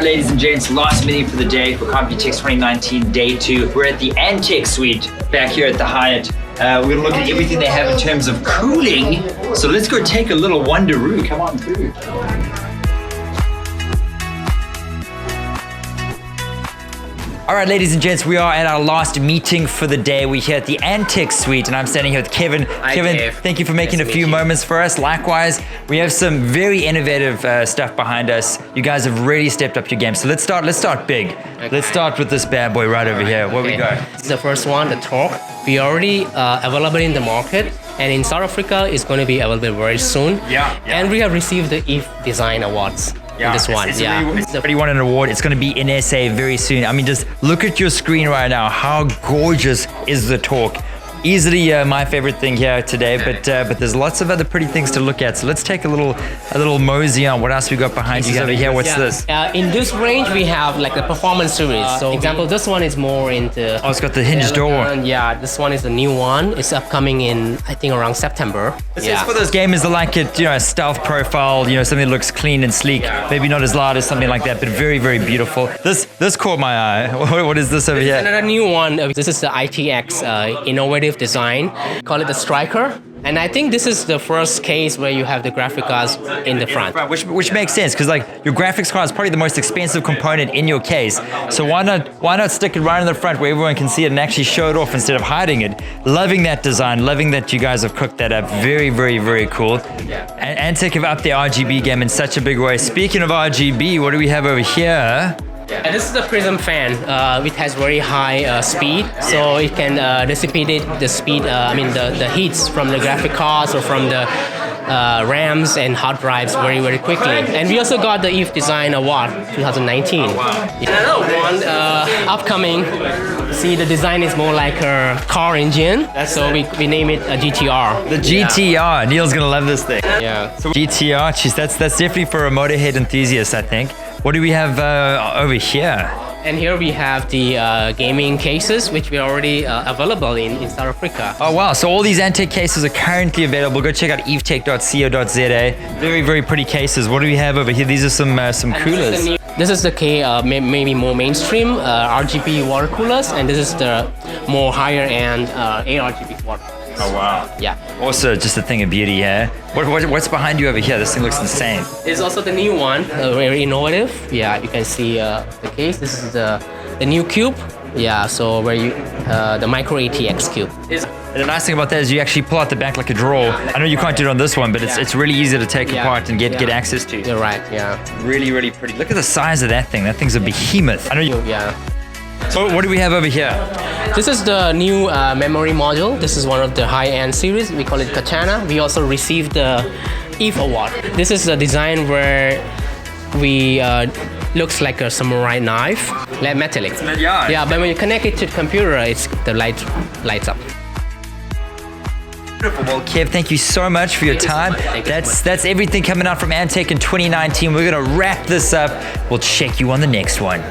Alright, ladies and gents, last meeting for the day for Computex 2019 Day 2. We're at the Antec suite back here at the Hyatt. We're gonna look at everything they have in terms of cooling. So let's go take a little wanderoo. Come on through. All right, ladies and gents, we are at our last meeting for the day. We're here at the Antec suite, and I'm standing here with Kevin. Hi, Kevin, Dave. thank you for making a few moments for us. Likewise, we have some very innovative stuff behind us. You guys have really stepped up your game. So let's start big. Okay. Let's start with this bad boy right over here. Where we go? This is the first one, the Torque. We already available in the market, and in South Africa, it's going to be available very soon. Yeah. And we have received the EVE Design Awards. Yeah, this one. It's already won an award. It's going to be in SA very soon. I mean, just look at your screen right now. How gorgeous is the Torque? Easily my favorite thing here today, but there's lots of other pretty things to look at. So let's take a little mosey on what else we got behind you over here. What's this? In this range, we have like the performance series. So, example, this one is more into. Oh, it's got the hinge door. Yeah, this one is the new one. It's upcoming in I think around September. It's for those gamers that like it, a stealth profile, something that looks clean and sleek. Maybe not as loud as something like that, but very, very beautiful. This caught my eye. What is this over here? Another new one. This is the ITX innovative design. Call it the Striker. And I think this is the first case where you have the graphic cards in the front. Which makes sense, because like your graphics card is probably the most expensive component in your case. So why not stick it right in the front where everyone can see it and actually show it off instead of hiding it? Loving that design, loving that you guys have cooked that up. Very, very, very cool. And Antec have upped their RGB game in such a big way. Speaking of RGB, what do we have over here? And this is the Prism fan. It has very high speed, so it can dissipate the speed. The heats from the graphic cards or from the RAMs and hard drives very, very quickly. And we also got the EVE Design Award 2019. Another one upcoming. See, the design is more like a car engine, so we name it a GTR. The GTR. Yeah. Neil's gonna love this thing. Yeah. So GTR. Geez, that's definitely for a motorhead enthusiast, I think. What do we have over here? And here we have the gaming cases, which we are already available in South Africa. Oh wow, so all these Antec cases are currently available. Go check out evetech.co.za. Very, very pretty cases. What do we have over here? These are some coolers. This is the maybe more mainstream RGB water coolers, and this is the more higher end ARGB water coolers. Oh wow. Yeah. Also just a thing of beauty here. What's behind you over here? This thing looks insane. It's also the new one, very innovative. Yeah, you can see the case. This is the new cube. Yeah, so where you the micro ATX cube. And the nice thing about that is you actually pull out the back like a drawer. I know you can't do it on this one, but it's really easy to take apart and get access to. You're right. Yeah. Really, really pretty. Look at the size of that thing. That thing's a behemoth. I know you. Yeah. So what do we have over here? This is the new memory module. This is one of the high-end series. We call it Katana. We also received the EVE Award. This is a design where we looks like a samurai knife, like metallic. Yeah, but when you connect it to the computer, the lights up. Beautiful. Well, Kev, thank you so much for your time. That's everything coming out from Antec in 2019. We're gonna wrap this up. We'll check you on the next one.